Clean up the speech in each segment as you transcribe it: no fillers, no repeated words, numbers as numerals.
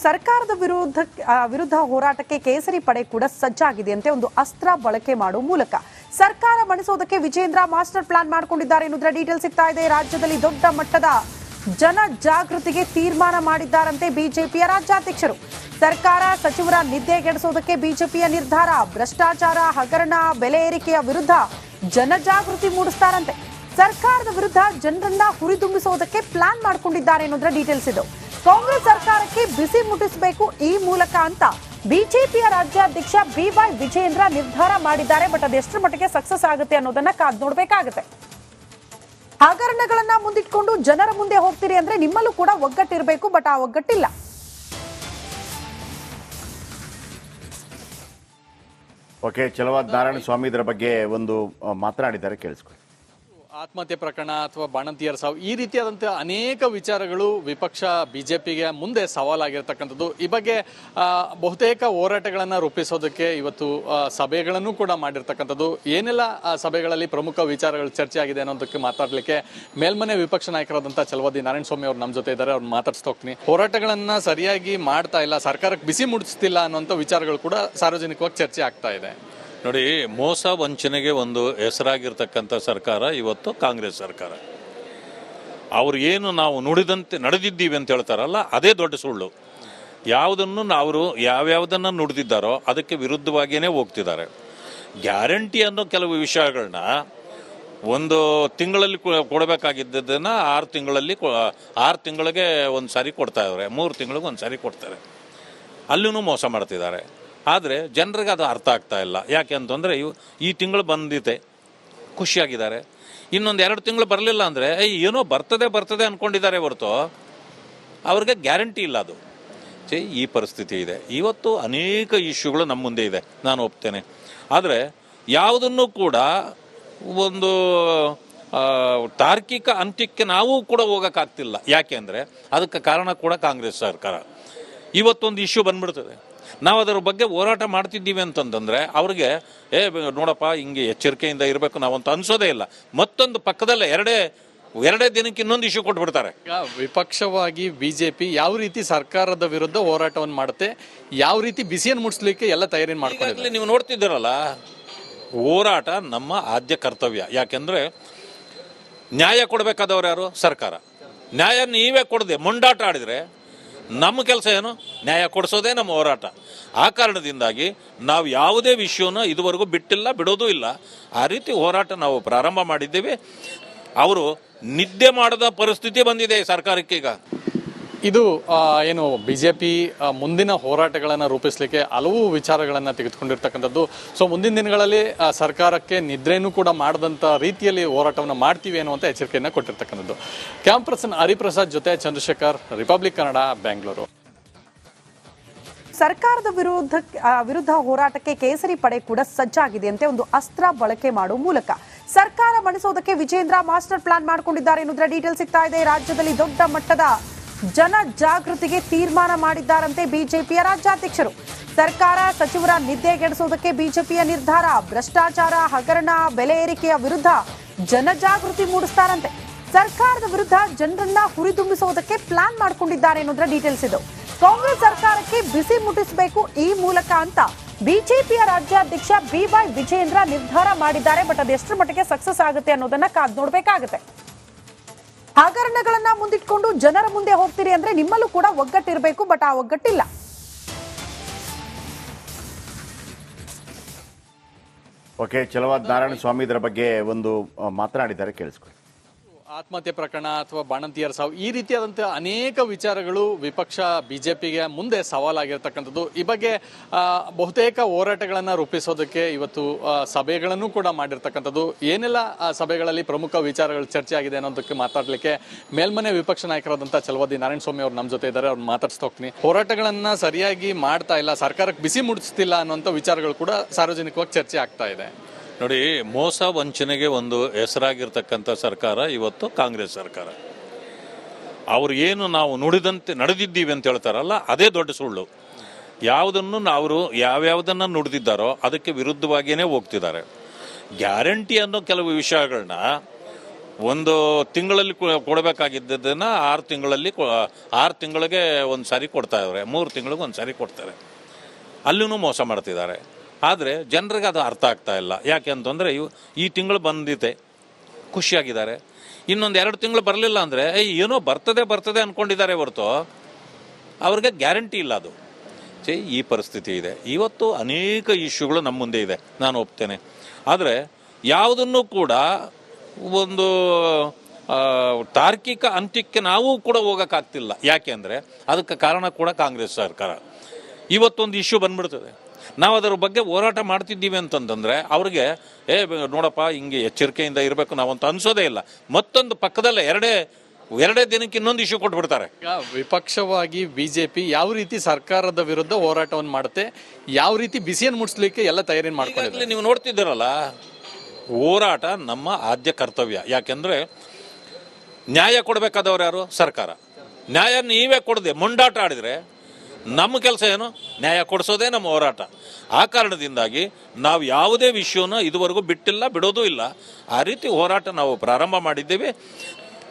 ಸರ್ಕಾರದ ವಿರುದ್ಧ ಹೋರಾಟಕ್ಕೆ ಕೇಸರಿ ಪಡೆ ಕೂಡ ಸಜ್ಜಾಗಿದೆಯಂತೆ. ಒಂದು ಅಸ್ತ್ರ ಬಳಕೆ ಮಾಡುವ ಮೂಲಕ ಸರ್ಕಾರ ಮಣಿಸೋದಕ್ಕೆ ವಿಜೇಂದ್ರ ಮಾಸ್ಟರ್ ಪ್ಲಾನ್ ಮಾಡಿಕೊಂಡಿದ್ದಾರೆ ಎನ್ನುವುದರ ಡೀಟೇಲ್ ಸಿಗ್ತಾ ಇದೆ. ರಾಜ್ಯದಲ್ಲಿ ದೊಡ್ಡ ಮಟ್ಟದ ಜನ ಜಾಗೃತಿಗೆ ತೀರ್ಮಾನ ಮಾಡಿದ್ದಾರಂತೆ ಬಿಜೆಪಿಯ ರಾಜ್ಯಾಧ್ಯಕ್ಷರು. ಸರ್ಕಾರ ಸಚಿವರ ನಿದ್ದೆಗೆಡಿಸೋದಕ್ಕೆ ಬಿಜೆಪಿಯ ನಿರ್ಧಾರ. ಭ್ರಷ್ಟಾಚಾರ, ಹಗರಣ, ಬೆಲೆ ಏರಿಕೆಯ ವಿರುದ್ಧ ಜನಜಾಗೃತಿ ಮೂಡಿಸ್ತಾರಂತೆ. ಸರ್ಕಾರದ ವಿರುದ್ಧ ಜನರನ್ನ ಹುರಿದುಂಬಿಸೋದಕ್ಕೆ ಪ್ಲಾನ್ ಮಾಡಿಕೊಂಡಿದ್ದಾರೆ ಎನ್ನುವುದರ ಡೀಟೇಲ್ಸ್ ಇದು. ಕಾಂಗ್ರೆಸ್ ಸರ್ಕಾರಕ್ಕೆ ಬಿಸಿ ಮುಟ್ಟಿಸಬೇಕು ಈ ಮೂಲಕ ಅಂತ ಬಿಜೆಪಿಯ ರಾಜ್ಯಾಧ್ಯಕ್ಷ ಬಿವೈ ವಿಜೇಂದ್ರ ನಿರ್ಧಾರ ಮಾಡಿದ್ದಾರೆ. ಬಟ್ ಅದೆಷ್ಟರ ಮಟ್ಟಿಗೆ ಸಕ್ಸಸ್ ಆಗುತ್ತೆ ಅನ್ನೋದನ್ನ ಕಾದ್ ನೋಡ್ಬೇಕಾಗುತ್ತೆ. ಹಗರಣಗಳನ್ನ ಮುಂದಿಟ್ಕೊಂಡು ಜನರ ಮುಂದೆ ಹೋಗ್ತೀರಿ ಅಂದ್ರೆ ನಿಮ್ಮಲ್ಲೂ ಕೂಡ ಒಗ್ಗಟ್ಟಿರಬೇಕು. ಬಟ್ ಆ ಒಗ್ಗಟ್ಟಿಲ್ಲ. ಓಕೆ, ಚಲವಾದ ನಾರಾಯಣ ಸ್ವಾಮಿ ಇದರ ಬಗ್ಗೆ ಒಂದು ಮಾತನಾಡಿದ್ದಾರೆ, ಕೇಳಿಸ್ಕೊಳ್ಳಿ. ಆತ್ಮಹತ್ಯೆ ಪ್ರಕರಣ ಅಥವಾ ಬಾಣಂತಿಯರ ಸಾವು, ಈ ರೀತಿಯಾದಂತಹ ಅನೇಕ ವಿಚಾರಗಳು ವಿಪಕ್ಷ ಬಿಜೆಪಿಗೆ ಮುಂದೆ ಸವಾಲಾಗಿರ್ತಕ್ಕಂಥದ್ದು. ಈ ಬಗ್ಗೆ ಬಹುತೇಕ ಹೋರಾಟಗಳನ್ನು ರೂಪಿಸೋದಕ್ಕೆ ಇವತ್ತು ಸಭೆಗಳನ್ನು ಕೂಡ ಮಾಡಿರ್ತಕ್ಕಂಥದ್ದು. ಏನೆಲ್ಲ ಸಭೆಗಳಲ್ಲಿ ಪ್ರಮುಖ ವಿಚಾರಗಳು ಚರ್ಚೆ ಆಗಿದೆ ಅನ್ನೋದಕ್ಕೆ ಮಾತಾಡಲಿಕ್ಕೆ ಮೇಲ್ಮನೆ ವಿಪಕ್ಷ ನಾಯಕರಾದಂತಹ ಚಲವಾದಿ ನಾರಾಯಣ ಸ್ವಾಮಿ ಅವರು ನಮ್ಮ ಜೊತೆ ಇದ್ದಾರೆ. ಅವ್ರನ್ನ ಮಾತಾಡ್ಸ್ತಾ ಹೋಗ್ತೀನಿ. ಹೋರಾಟಗಳನ್ನ ಸರಿಯಾಗಿ ಮಾಡ್ತಾ ಇಲ್ಲ, ಸರ್ಕಾರಕ್ಕೆ ಬಿಸಿ ಮುಟ್ಟಿಸ್ತಿಲ್ಲ ಅನ್ನೋಂಥ ವಿಚಾರಗಳು ಕೂಡ ಸಾರ್ವಜನಿಕವಾಗಿ ಚರ್ಚೆ ಆಗ್ತಾ ಇದೆ. ನೋಡಿ, ಮೋಸ ವಂಚನೆಗೆ ಒಂದು ಹೆಸರಾಗಿರ್ತಕ್ಕಂಥ ಸರ್ಕಾರ ಇವತ್ತು ಕಾಂಗ್ರೆಸ್ ಸರ್ಕಾರ. ಅವ್ರು ಏನು ನಾವು ನುಡಿದಂತೆ ನಡೆದಿದ್ದೀವಿ ಅಂತ ಹೇಳ್ತಾರಲ್ಲ, ಅದೇ ದೊಡ್ಡ ಸುಳ್ಳು. ಯಾವುದನ್ನು ಅವರು ಯಾವ್ಯಾವುದನ್ನು ನುಡಿದಿದ್ದಾರೋ ಅದಕ್ಕೆ ವಿರುದ್ಧವಾಗಿಯೇ ಹೋಗ್ತಿದ್ದಾರೆ. ಗ್ಯಾರಂಟಿ ಅನ್ನೋ ಕೆಲವು ವಿಷಯಗಳನ್ನ ಒಂದು ತಿಂಗಳಲ್ಲಿ ಕೊಡಬೇಕಾಗಿದ್ದನ್ನು 6 ತಿಂಗಳಿಗೆ ಒಂದು ಸಾರಿ ಕೊಡ್ತಾ ಇದ್ದಾರೆ, 3 ತಿಂಗಳಿಗೆ ಒಂದು ಸಾರಿ ಕೊಡ್ತಾರೆ. ಅಲ್ಲೂ ಮೋಸ ಮಾಡ್ತಿದ್ದಾರೆ. ಆದರೆ ಜನರಿಗೆ ಅದು ಅರ್ಥ ಆಗ್ತಾ ಇಲ್ಲ. ಯಾಕೆ ಅಂತಂದರೆ ಈ ತಿಂಗಳು ಬಂದಿದೆ, ಖುಷಿಯಾಗಿದ್ದಾರೆ. ಇನ್ನೊಂದು 2 ತಿಂಗಳು ಬರಲಿಲ್ಲ ಅಂದರೆ ಏನೋ ಬರ್ತದೆ ಅಂದ್ಕೊಂಡಿದ್ದಾರೆ ಹೊರತು ಅವ್ರಿಗೆ ಗ್ಯಾರಂಟಿ ಇಲ್ಲ. ಅದು ಈ ಪರಿಸ್ಥಿತಿ ಇದೆ. ಇವತ್ತು ಅನೇಕ ಇಶ್ಯೂಗಳು ನಮ್ಮ ಮುಂದೆ ಇದೆ, ನಾನು ಒಪ್ತೇನೆ. ಆದರೆ ಯಾವುದನ್ನು ಕೂಡ ಒಂದು ತಾರ್ಕಿಕ ಅಂತ್ಯಕ್ಕೆ ನಾವು ಕೂಡ ಹೋಗೋಕ್ಕಾಗ್ತಿಲ್ಲ. ಯಾಕೆ ಅಂದರೆ ಅದಕ್ಕೆ ಕಾರಣ ಕೂಡ ಕಾಂಗ್ರೆಸ್ ಸರ್ಕಾರ. ಇವತ್ತೊಂದು ಇಶ್ಯೂ ಬಂದ್ಬಿಡ್ತದೆ, ನಾವು ಅದರ ಬಗ್ಗೆ ಹೋರಾಟ ಮಾಡ್ತಿದ್ದೀವಿ ಅಂತಂದ್ರೆ ಅವ್ರಿಗೆ ನೋಡಪ್ಪ ಹಿಂಗೆ ಎಚ್ಚರಿಕೆಯಿಂದ ಇರಬೇಕು ನಾವಂತ ಅನ್ಸೋದೇ ಇಲ್ಲ. ಮತ್ತೊಂದು ಪಕ್ಕದಲ್ಲೇ ಎರಡೇ ದಿನಕ್ಕೆ ಇನ್ನೊಂದು ಇಶ್ಯೂ ಕೊಟ್ಬಿಡ್ತಾರೆ. ಈಗ ವಿಪಕ್ಷವಾಗಿ ಬಿಜೆಪಿ ಯಾವ ರೀತಿ ಸರ್ಕಾರದ ವಿರುದ್ಧ ಹೋರಾಟವನ್ನು ಮಾಡುತ್ತೆ, ಯಾವ ರೀತಿ ಬಿಸಿಯನ್ನು ಮುಟ್ಟಿಸ್ಲಿಕ್ಕೆ ಎಲ್ಲ ತಯಾರಿ ಮಾಡ್ಕೊಳ್ಳಿ. ನೀವು ನೋಡ್ತಿದ್ದೀರಲ್ಲ, ಹೋರಾಟ ನಮ್ಮ ಆದ್ಯ ಕರ್ತವ್ಯ. ಯಾಕೆಂದ್ರೆ ನ್ಯಾಯ ಕೊಡಬೇಕಾದವ್ರು ಯಾರು? ಸರ್ಕಾರ. ನ್ಯಾಯ ನೀವೇ ಕೊಡದೆ ಮೊಂಡಾಟ ಆಡಿದ್ರೆ ನಮ್ಮ ಕೆಲಸ ಏನು? ನ್ಯಾಯ ಕೊಡಿಸೋದೇ ನಮ್ಮ ಹೋರಾಟ. ಆ ಕಾರಣದಿಂದಾಗಿ ನಾವು ಯಾವುದೇ ವಿಷಯನ ಇದುವರೆಗೂ ಬಿಟ್ಟಿಲ್ಲ, ಬಿಡೋದೂ ಇಲ್ಲ. ಆ ರೀತಿ ಹೋರಾಟ ನಾವು ಪ್ರಾರಂಭ ಮಾಡಿದ್ದೇವೆ. ಅವರು ನಿದ್ದೆ ಮಾಡದ ಪರಿಸ್ಥಿತಿ ಬಂದಿದೆ ಸರ್ಕಾರಕ್ಕೆ. ಈಗ ಇದು ಏನು ಬಿಜೆಪಿ ಮುಂದಿನ ಹೋರಾಟಗಳನ್ನು ರೂಪಿಸಲಿಕ್ಕೆ ಹಲವು ವಿಚಾರಗಳನ್ನು ತೆಗೆದುಕೊಂಡಿರ್ತಕ್ಕಂಥದ್ದು. ಸೊ ಮುಂದಿನ ದಿನಗಳಲ್ಲಿ ಸರ್ಕಾರಕ್ಕೆ ನಿದ್ರೆನೂ ಕೂಡ ಮಾಡದಂಥ ರೀತಿಯಲ್ಲಿ ಹೋರಾಟವನ್ನು ಮಾಡ್ತೀವಿ ಅನ್ನುವಂಥ ಎಚ್ಚರಿಕೆಯನ್ನು ಕೊಟ್ಟಿರ್ತಕ್ಕಂಥದ್ದು. ಕ್ಯಾಂಪ್ ಪರ್ಸನ್ ಹರಿಪ್ರಸಾದ್ ಜೊತೆ ಚಂದ್ರಶೇಖರ್, ರಿಪಬ್ಲಿಕ್ ಕನ್ನಡ, ಬೆಂಗಳೂರು. ಸರ್ಕಾರದ ವಿರುದ್ಧ ಹೋರಾಟಕ್ಕೆ ಕೇಸರಿ ಪಡೆ ಕೂಡ ಸಜ್ಜಾಗಿದೆಯಂತೆ. ಒಂದು ಅಸ್ತ್ರ ಬಳಕೆ ಮಾಡುವ ಮೂಲಕ ಸರ್ಕಾರ ಮಣಿಸೋದಕ್ಕೆ ವಿಜೇಂದ್ರ ಮಾಸ್ಟರ್ ಪ್ಲಾನ್ ಮಾಡಿಕೊಂಡಿದ್ದಾರೆ ಎನ್ನುವುದರ ಡೀಟೇಲ್ ಸಿಗ್ತಾ ಇದೆ. ರಾಜ್ಯದಲ್ಲಿ ದೊಡ್ಡ ಮಟ್ಟದ ಜನ ಜಾಗೃತಿಗೆ ತೀರ್ಮಾನ ಮಾಡಿದ್ದಾರಂತೆ ಬಿಜೆಪಿಯ ರಾಜ್ಯಾಧ್ಯಕ್ಷರು. ಸರ್ಕಾರ ಸಚಿವರ ನಿದ್ದೆಗೆಡಿಸೋದಕ್ಕೆ ಬಿಜೆಪಿಯ ನಿರ್ಧಾರ. ಭ್ರಷ್ಟಾಚಾರ, ಹಗರಣ, ಬೆಲೆ ಏರಿಕೆಯ ವಿರುದ್ಧ ಜನಜಾಗೃತಿ ಮೂಡಿಸ್ತಾರಂತೆ. ಸರ್ಕಾರದ ವಿರುದ್ಧ ಜನರನ್ನ ಹುರಿದುಂಬಿಸೋದಕ್ಕೆ ಪ್ಲಾನ್ ಮಾಡಿಕೊಂಡಿದ್ದಾರೆ ಎನ್ನುವುದರ ಡೀಟೇಲ್ಸ್ ಇದು. ಕಾಂಗ್ರೆಸ್ ಸರ್ಕಾರಕ್ಕೆ ಬಿಸಿ ಮುಟ್ಟಿಸಬೇಕು ಈ ಮೂಲಕ ಅಂತ ಬಿಜೆಪಿಯ ರಾಜ್ಯಾಧ್ಯಕ್ಷ ಬಿವೈ ವಿಜೇಂದ್ರ ನಿರ್ಧಾರ ಮಾಡಿದ್ದಾರೆ. ಬಟ್ ಅದೆಷ್ಟರ ಮಟ್ಟಿಗೆ ಸಕ್ಸಸ್ ಆಗುತ್ತೆ ಅನ್ನೋದನ್ನ ಕಾದ್ ನೋಡ್ಬೇಕಾಗುತ್ತೆ. ಹಗರಣಗಳನ್ನ ಮುಂದಿಟ್ಕೊಂಡು ಜನರ ಮುಂದೆ ಹೋಗ್ತೀರಿ ಅಂದ್ರೆ ನಿಮ್ಮಲ್ಲೂ ಕೂಡ ಒಗ್ಗಟ್ಟಿರಬೇಕು. ಬಟ್ ಆ ಒಗ್ಗಟ್ಟಿಲ್ಲ. ಓಕೆ, ಚಲವಾದ ನಾರಾಯಣ ಸ್ವಾಮಿ ಇದರ ಬಗ್ಗೆ ಒಂದು ಮಾತನಾಡಿದ್ದಾರೆ, ಕೇಳಿಸ್ಕೊಳ್ಳಿ. ಆತ್ಮಹತ್ಯೆ ಪ್ರಕರಣ ಅಥವಾ ಬಾಣಂತಿಯರ ಸಾವು, ಈ ರೀತಿಯಾದಂತಹ ಅನೇಕ ವಿಚಾರಗಳು ವಿಪಕ್ಷ ಬಿಜೆಪಿಗೆ ಮುಂದೆ ಸವಾಲಾಗಿರ್ತಕ್ಕಂಥದ್ದು. ಈ ಬಗ್ಗೆ ಬಹುತೇಕ ಹೋರಾಟಗಳನ್ನು ರೂಪಿಸೋದಕ್ಕೆ ಇವತ್ತು ಸಭೆಗಳನ್ನು ಕೂಡ ಮಾಡಿರ್ತಕ್ಕಂಥದ್ದು. ಏನೆಲ್ಲ ಸಭೆಗಳಲ್ಲಿ ಪ್ರಮುಖ ವಿಚಾರಗಳು ಚರ್ಚೆ ಆಗಿದೆ ಅನ್ನೋದಕ್ಕೆ ಮಾತಾಡಲಿಕ್ಕೆ ಮೇಲ್ಮನೆ ವಿಪಕ್ಷ ನಾಯಕರಾದಂತಹ ಚಲವಾದಿ ನಾರಾಯಣ ಸ್ವಾಮಿ ಅವರು ನಮ್ಮ ಜೊತೆ ಇದ್ದಾರೆ. ಅವ್ರನ್ನ ಮಾತಾಡ್ಸ್ತಾ ಹೋಗ್ತೀನಿ. ಹೋರಾಟಗಳನ್ನ ಸರಿಯಾಗಿ ಮಾಡ್ತಾ ಇಲ್ಲ, ಸರ್ಕಾರಕ್ಕೆ ಬಿಸಿ ಮುಟ್ಟಿಸ್ತಿಲ್ಲ ಅನ್ನೋಂಥ ವಿಚಾರಗಳು ಕೂಡ ಸಾರ್ವಜನಿಕವಾಗಿ ಚರ್ಚೆ ಆಗ್ತಾ ಇದೆ. ನೋಡಿ, ಮೋಸ ವಂಚನೆಗೆ ಒಂದು ಹೆಸರಾಗಿರ್ತಕ್ಕಂಥ ಸರ್ಕಾರ ಇವತ್ತು ಕಾಂಗ್ರೆಸ್ ಸರ್ಕಾರ. ಅವ್ರು ಏನು ನಾವು ನುಡಿದಂತೆ ನಡೆದಿದ್ದೀವಿ ಅಂತ ಹೇಳ್ತಾರಲ್ಲ, ಅದೇ ದೊಡ್ಡ ಸುಳ್ಳು. ಯಾವುದನ್ನು ಅವರು ಯಾವ್ಯಾವುದನ್ನು ನುಡಿದಿದ್ದಾರೋ ಅದಕ್ಕೆ ವಿರುದ್ಧವಾಗಿಯೇ ಹೋಗ್ತಿದ್ದಾರೆ. ಗ್ಯಾರಂಟಿ ಅನ್ನೋ ಕೆಲವು ವಿಷಯಗಳನ್ನ ಒಂದು ತಿಂಗಳಲ್ಲಿ ಕೊಡಬೇಕಾಗಿದ್ದನ್ನು 6 ತಿಂಗಳಿಗೆ ಒಂದು ಸಾರಿ ಕೊಡ್ತಾ ಇದ್ದಾರೆ, 3 ತಿಂಗಳಿಗೆ ಒಂದು ಸಾರಿ ಕೊಡ್ತಾರೆ. ಅಲ್ಲೂ ಮೋಸ ಮಾಡ್ತಿದ್ದಾರೆ. ಆದರೆ ಜನರಿಗೆ ಅದು ಅರ್ಥ ಆಗ್ತಾ ಇಲ್ಲ. ಯಾಕೆ ಅಂತಂದರೆ ಈ ತಿಂಗಳು ಬಂದಿದೆ, ಖುಷಿಯಾಗಿದ್ದಾರೆ. ಇನ್ನೊಂದು 2 ತಿಂಗಳು ಬರಲಿಲ್ಲ ಅಂದರೆ ಏನೋ ಬರ್ತದೆ ಅಂದ್ಕೊಂಡಿದ್ದಾರೆ ಹೊರತು ಅವ್ರಿಗೆ ಗ್ಯಾರಂಟಿ ಇಲ್ಲ. ಅದು ಈ ಪರಿಸ್ಥಿತಿ ಇದೆ. ಇವತ್ತು ಅನೇಕ ಇಶ್ಯೂಗಳು ನಮ್ಮ ಮುಂದೆ ಇದೆ, ನಾನು ಒಪ್ತೇನೆ. ಆದರೆ ಯಾವುದನ್ನು ಕೂಡ ಒಂದು ತಾರ್ಕಿಕ ಅಂತ್ಯಕ್ಕೆ ನಾವು ಕೂಡ ಹೋಗೋಕ್ಕಾಗ್ತಿಲ್ಲ. ಯಾಕೆ ಅಂದರೆ ಅದಕ್ಕೆ ಕಾರಣ ಕೂಡ ಕಾಂಗ್ರೆಸ್ ಸರ್ಕಾರ. ಇವತ್ತೊಂದು ಇಶ್ಯೂ ಬಂದ್ಬಿಡ್ತದೆ, ನಾವು ಅದರ ಬಗ್ಗೆ ಹೋರಾಟ ಮಾಡ್ತಿದ್ದೀವಿ ಅಂತಂದರೆ ಅವ್ರಿಗೆ ನೋಡಪ್ಪ ಹಿಂಗೆ ಎಚ್ಚರಿಕೆಯಿಂದ ಇರಬೇಕು ನಾವಂತ ಅನ್ಸೋದೇ ಇಲ್ಲ. ಮತ್ತೊಂದು ಪಕ್ಕದಲ್ಲೇ ಎರಡೇ ದಿನಕ್ಕೆ ಇನ್ನೊಂದು ಇಶ್ಯೂ ಕೊಟ್ಬಿಡ್ತಾರೆ. ಈಗ ವಿಪಕ್ಷವಾಗಿ ಬಿಜೆಪಿ ಯಾವ ರೀತಿ ಸರ್ಕಾರದ ವಿರುದ್ಧ ಹೋರಾಟವನ್ನು ಮಾಡುತ್ತೆ, ಯಾವ ರೀತಿ ಬಿಸಿಯನ್ನು ಮುಟ್ಸ್ಲಿಕ್ಕೆ ಎಲ್ಲ ತಯಾರಿ ಮಾಡ್ಕೊಂಡಿದ್ದಾರೆ. ನೀವು ನೋಡ್ತಿದ್ದೀರಲ್ಲ, ಹೋರಾಟ ನಮ್ಮ ಆದ್ಯ ಕರ್ತವ್ಯ. ಯಾಕೆಂದರೆ ನ್ಯಾಯ ಕೊಡಬೇಕಾದವ್ರು ಯಾರು? ಸರ್ಕಾರ. ನ್ಯಾಯ ನೀವೇ ಕೊಡದೆ ಮೊಂಡಾಟ ಆಡಿದರೆ ನಮ್ಮ ಕೆಲಸ ಏನು? ನ್ಯಾಯ ಕೊಡಿಸೋದೇ ನಮ್ಮ ಹೋರಾಟ. ಆ ಕಾರಣದಿಂದಾಗಿ ನಾವು ಯಾವುದೇ ವಿಷಯನ ಇದುವರೆಗೂ ಬಿಟ್ಟಿಲ್ಲ, ಬಿಡೋದೂ ಇಲ್ಲ. ಆ ರೀತಿ ಹೋರಾಟ ನಾವು ಪ್ರಾರಂಭ ಮಾಡಿದ್ದೇವೆ.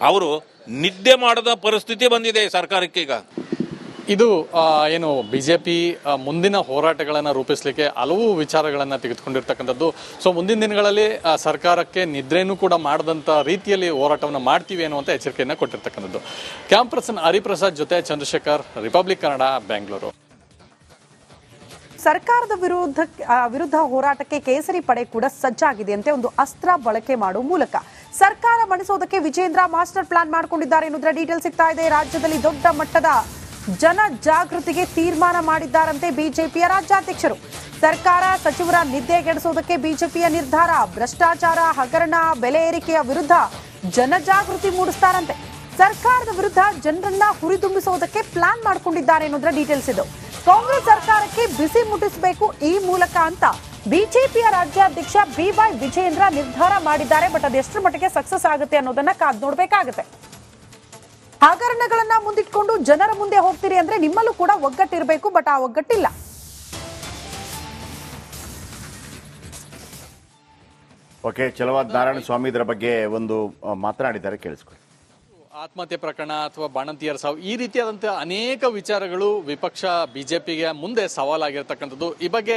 ಅವರು ನಿದ್ದೆ ಮಾಡದ ಪರಿಸ್ಥಿತಿ ಬಂದಿದೆ ಸರ್ಕಾರಕ್ಕೆ. ಈಗ ಇದು ಏನು ಬಿಜೆಪಿ ಮುಂದಿನ ಹೋರಾಟಗಳನ್ನು ರೂಪಿಸಲಿಕ್ಕೆ ಹಲವು ವಿಚಾರಗಳನ್ನು ತೆಗೆದುಕೊಂಡಿರ್ತಕ್ಕಂಥದ್ದು. ಸೊ ಮುಂದಿನ ದಿನಗಳಲ್ಲಿ ಸರ್ಕಾರಕ್ಕೆ ನಿದ್ರೆನೂ ಕೂಡ ಮಾಡದಂಥ ರೀತಿಯಲ್ಲಿ ಹೋರಾಟವನ್ನು ಮಾಡ್ತೀವಿ ಅನ್ನುವಂಥ ಎಚ್ಚರಿಕೆಯನ್ನು ಕೊಟ್ಟಿರ್ತಕ್ಕಂಥದ್ದು. ಕ್ಯಾಮ್ ಪರ್ಸನ್ ಹರಿಪ್ರಸಾದ್ ಜೊತೆ ಚಂದ್ರಶೇಖರ್, ರಿಪಬ್ಲಿಕ್ ಕನ್ನಡ, ಬೆಂಗಳೂರು. ಸರ್ಕಾರದ ವಿರುದ್ಧ ಹೋರಾಟಕ್ಕೆ ಕೇಸರಿ ಪಡೆ ಕೂಡ ಸಜ್ಜಾಗಿದೆ ಅಂತೆ ಒಂದು ಅಸ್ತ್ರ ಬಳಕೆ ಮಾಡುವ ಮೂಲಕ ಸರ್ಕಾರ ಮಣಿಸೋದಕ್ಕೆ ವಿಜೇಂದ್ರ ಮಾಸ್ಟರ್ ಪ್ಲಾನ್ ಮಾಡಿಕೊಂಡಿದ್ದಾರೆ ಎನ್ನುವುದರ ಡೀಟೇಲ್ ಸಿಗ್ತಾ ಇದೆ. ರಾಜ್ಯದಲ್ಲಿ ದೊಡ್ಡ ಮಟ್ಟದ ಜನ ಜಾಗೃತಿಗೆ ತೀರ್ಮಾನ ಮಾಡಿದ್ದಾರಂತೆ ಬಿಜೆಪಿಯ ರಾಜ್ಯಾಧ್ಯಕ್ಷರು. ಸರ್ಕಾರ ಸಚಿವರ ನಿದ್ದೆಗೆಡಿಸೋದಕ್ಕೆ ಬಿಜೆಪಿಯ ನಿರ್ಧಾರ. ಭ್ರಷ್ಟಾಚಾರ, ಹಗರಣ, ಬೆಲೆ ಏರಿಕೆಯ ವಿರುದ್ಧ ಜನಜಾಗೃತಿ ಮೂಡಿಸ್ತಾರಂತೆ. ಸರ್ಕಾರದ ವಿರುದ್ಧ ಜನರನ್ನ ಹುರಿದುಂಬಿಸೋದಕ್ಕೆ ಪ್ಲಾನ್ ಮಾಡಿಕೊಂಡಿದ್ದಾರೆ ಎನ್ನುವುದರ ಡೀಟೇಲ್ಸ್ ಇದು. ಕಾಂಗ್ರೆಸ್ ಸರ್ಕಾರಕ್ಕೆ ಬಿಸಿ ಮುಟ್ಟಿಸಬೇಕು ಈ ಮೂಲಕ ಅಂತ ಬಿಜೆಪಿಯ ರಾಜ್ಯಾಧ್ಯಕ್ಷ BY ವಿಜೇಂದ್ರ ನಿರ್ಧಾರ ಮಾಡಿದ್ದಾರೆ. ಬಟ್ ಅದೆಷ್ಟರ ಮಟ್ಟಿಗೆ ಸಕ್ಸಸ್ ಆಗುತ್ತೆ ಅನ್ನೋದನ್ನ ಕಾದ್ ನೋಡ್ಬೇಕಾಗುತ್ತೆ. ಹಗರಣಗಳನ್ನ ಮುಂದಿಟ್ಕೊಂಡು ಜನರ ಮುಂದೆ ಹೋಗ್ತೀರಿ ಅಂದ್ರೆ ನಿಮ್ಮಲ್ಲೂ ಕೂಡ ಒಗ್ಗಟ್ಟಿರಬೇಕು. ಬಟ್ ಆ ಒಗ್ಗಟ್ಟಿಲ್ಲ. ಓಕೆ, ಚಲವಾದ ನಾರಾಯಣ ಸ್ವಾಮಿ ಇದರ ಬಗ್ಗೆ ಒಂದು ಮಾತನಾಡಿದ್ದಾರೆ, ಕೇಳಿಸ್ಕೊಳ್ಳಿ. ಆತ್ಮಹತ್ಯೆ ಪ್ರಕರಣ ಅಥವಾ ಬಾಣಂತಿಯರ ಸಾವು, ಈ ರೀತಿಯಾದಂಥ ಅನೇಕ ವಿಚಾರಗಳು ವಿಪಕ್ಷ ಬಿಜೆಪಿಗೆ ಮುಂದೆ ಸವಾಲಾಗಿರ್ತಕ್ಕಂಥದ್ದು. ಈ ಬಗ್ಗೆ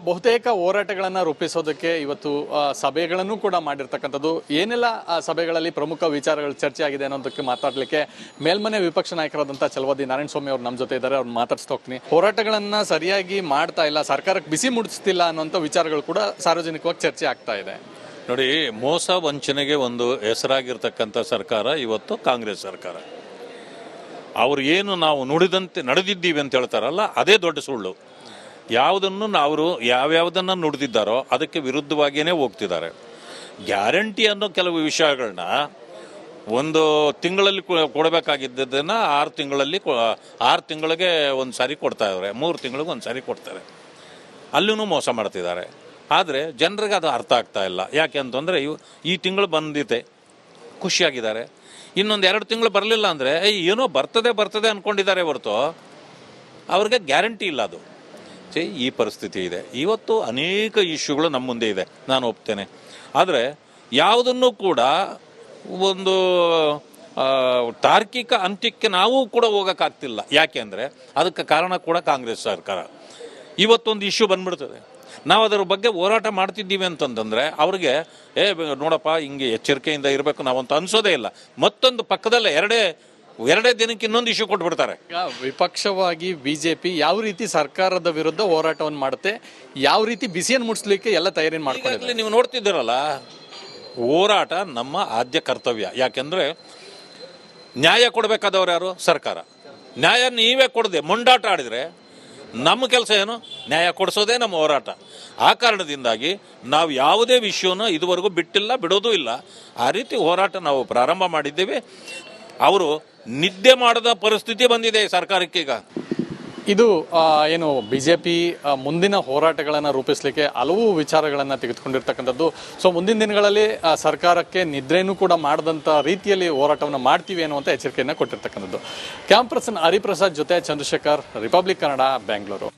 ಬಹುತೇಕ ಹೋರಾಟಗಳನ್ನು ರೂಪಿಸೋದಕ್ಕೆ ಇವತ್ತು ಸಭೆಗಳನ್ನು ಕೂಡ ಮಾಡಿರ್ತಕ್ಕಂಥದ್ದು. ಏನೆಲ್ಲ ಸಭೆಗಳಲ್ಲಿ ಪ್ರಮುಖ ವಿಚಾರಗಳು ಚರ್ಚೆ ಆಗಿದೆ ಅನ್ನೋದಕ್ಕೆ ಮಾತಾಡಲಿಕ್ಕೆ ಮೇಲ್ಮನೆ ವಿಪಕ್ಷ ನಾಯಕರಾದಂಥ ಚಲವಾದಿ ನಾರಾಯಣ ಸ್ವಾಮಿ ಅವ್ರು ನಮ್ಮ ಜೊತೆ ಇದ್ದಾರೆ. ಅವ್ರು ಮಾತಾಡ್ಸ್ತಾ ಹೋಗ್ತೀನಿ. ಹೋರಾಟಗಳನ್ನ ಸರಿಯಾಗಿ ಮಾಡ್ತಾ ಇಲ್ಲ, ಸರ್ಕಾರಕ್ಕೆ ಬಿಸಿ ಮುಡಿಸ್ತಿಲ್ಲ ಅನ್ನೋಂಥ ವಿಚಾರಗಳು ಕೂಡ ಸಾರ್ವಜನಿಕವಾಗಿ ಚರ್ಚೆ ಆಗ್ತಾ ಇದೆ. ನೋಡಿ, ಮೋಸ ವಂಚನೆಗೆ ಒಂದು ಹೆಸರಾಗಿರ್ತಕ್ಕಂಥ ಸರ್ಕಾರ ಇವತ್ತು ಕಾಂಗ್ರೆಸ್ ಸರ್ಕಾರ. ಅವ್ರು ಏನು ನಾವು ನುಡಿದಂತೆ ನಡೆದಿದ್ದೀವಿ ಅಂತ ಹೇಳ್ತಾರಲ್ಲ, ಅದೇ ದೊಡ್ಡ ಸುಳ್ಳು. ಯಾವುದನ್ನು ಅವರು ಯಾವ್ಯಾವುದನ್ನು ನುಡಿದಿದ್ದಾರೋ ಅದಕ್ಕೆ ವಿರುದ್ಧವಾಗಿಯೇ ಹೋಗ್ತಿದ್ದಾರೆ. ಗ್ಯಾರಂಟಿ ಅನ್ನೋ ಕೆಲವು ವಿಷಯಗಳನ್ನ ಒಂದು ತಿಂಗಳಲ್ಲಿ ಕೊಡಬೇಕಾಗಿದ್ದನ್ನು 6 ತಿಂಗಳಿಗೆ ಒಂದು ಸಾರಿ ಕೊಡ್ತಾ ಇದ್ದಾರೆ, 3 ತಿಂಗಳಿಗೆ ಒಂದು ಸಾರಿ ಕೊಡ್ತಾರೆ. ಅಲ್ಲೂ ಮೋಸ ಮಾಡ್ತಿದ್ದಾರೆ. ಆದರೆ ಜನರಿಗೆ ಅದು ಅರ್ಥ ಆಗ್ತಾ ಇಲ್ಲ. ಯಾಕೆ ಅಂತಂದರೆ ಈ ತಿಂಗಳು ಬಂದಿದೆ, ಖುಷಿಯಾಗಿದ್ದಾರೆ. ಇನ್ನೊಂದು 2 ತಿಂಗಳು ಬರಲಿಲ್ಲ ಅಂದರೆ ಏನೋ ಬರ್ತದೆ ಅಂದ್ಕೊಂಡಿದ್ದಾರೆ ಹೊರತು ಅವ್ರಿಗೆ ಗ್ಯಾರಂಟಿ ಇಲ್ಲ. ಅದು ಈ ಪರಿಸ್ಥಿತಿ ಇದೆ. ಇವತ್ತು ಅನೇಕ ಇಶ್ಯೂಗಳು ನಮ್ಮ ಮುಂದೆ ಇದೆ, ನಾನು ಒಪ್ತೇನೆ. ಆದರೆ ಯಾವುದನ್ನು ಕೂಡ ಒಂದು ತಾರ್ಕಿಕ ಅಂತ್ಯಕ್ಕೆ ನಾವು ಕೂಡ ಹೋಗೋಕ್ಕಾಗ್ತಿಲ್ಲ. ಯಾಕೆ ಅಂದರೆ ಅದಕ್ಕೆ ಕಾರಣ ಕೂಡ ಕಾಂಗ್ರೆಸ್ ಸರ್ಕಾರ. ಇವತ್ತೊಂದು ಇಶ್ಯೂ ಬಂದ್ಬಿಡ್ತದೆ, ನಾವು ಅದರ ಬಗ್ಗೆ ಹೋರಾಟ ಮಾಡ್ತಿದ್ದೀವಿ ಅಂತಂದರೆ ಅವ್ರಿಗೆ ನೋಡಪ್ಪ ಹಿಂಗೆ ಎಚ್ಚರಿಕೆಯಿಂದ ಇರಬೇಕು ನಾವಂತ ಅನ್ಸೋದೇ ಇಲ್ಲ. ಮತ್ತೊಂದು ಪಕ್ಕದಲ್ಲೇ ಎರಡೇ ದಿನಕ್ಕೆ ಇನ್ನೊಂದು ಇಶ್ಯೂ ಕೊಟ್ಬಿಡ್ತಾರೆ. ಈಗ ವಿಪಕ್ಷವಾಗಿ ಬಿಜೆಪಿ ಯಾವ ರೀತಿ ಸರ್ಕಾರದ ವಿರುದ್ಧ ಹೋರಾಟವನ್ನು ಮಾಡುತ್ತೆ, ಯಾವ ರೀತಿ ಬಿಸಿಯನ್ನು ಮುಟ್ಸ್ಲಿಕ್ಕೆ ಎಲ್ಲ ತಯಾರಿ ಮಾಡ್ಕೊಂಡಿದ್ದಾರೆ. ನೀವು ನೋಡ್ತಿದ್ದೀರಲ್ಲ, ಹೋರಾಟ ನಮ್ಮ ಆದ್ಯ ಕರ್ತವ್ಯ. ಯಾಕೆಂದರೆ ನ್ಯಾಯ ಕೊಡಬೇಕಾದವ್ರು ಯಾರು? ಸರ್ಕಾರ. ನ್ಯಾಯ ನೀವೇ ಕೊಡದೆ ಮೊಂಡಾಟ ಆಡಿದರೆ ನಮ್ಮ ಕೆಲಸ ಏನು? ನ್ಯಾಯ ಕೊಡಿಸೋದೇ ನಮ್ಮ ಹೋರಾಟ. ಆ ಕಾರಣದಿಂದಾಗಿ ನಾವು ಯಾವುದೇ ವಿಷಯನ ಇದುವರೆಗೂ ಬಿಟ್ಟಿಲ್ಲ, ಬಿಡೋದೂ ಇಲ್ಲ. ಆ ರೀತಿ ಹೋರಾಟ ನಾವು ಪ್ರಾರಂಭ ಮಾಡಿದ್ದೇವೆ. ಅವರು ನಿದ್ದೆ ಮಾಡದ ಪರಿಸ್ಥಿತಿ ಬಂದಿದೆ ಸರ್ಕಾರಕ್ಕೆ. ಈಗ ಇದು ಏನು ಬಿಜೆಪಿ ಮುಂದಿನ ಹೋರಾಟಗಳನ್ನು ರೂಪಿಸಲಿಕ್ಕೆ ಹಲವು ವಿಚಾರಗಳನ್ನು ತೆಗೆದುಕೊಂಡಿರ್ತಕ್ಕಂಥದ್ದು. ಸೊ ಮುಂದಿನ ದಿನಗಳಲ್ಲಿ ಸರ್ಕಾರಕ್ಕೆ ನಿದ್ರೆನೂ ಕೂಡ ಮಾಡದಂಥ ರೀತಿಯಲ್ಲಿ ಹೋರಾಟವನ್ನು ಮಾಡ್ತೀವಿ ಅನ್ನುವಂಥ ಎಚ್ಚರಿಕೆಯನ್ನು ಕೊಟ್ಟಿರ್ತಕ್ಕಂಥದ್ದು. ಕ್ಯಾಮ್ ಪರ್ಸನ್ ಹರಿಪ್ರಸಾದ್ ಜೊತೆ ಚಂದ್ರಶೇಖರ್, ರಿಪಬ್ಲಿಕ್ ಕನ್ನಡ, ಬೆಂಗಳೂರು.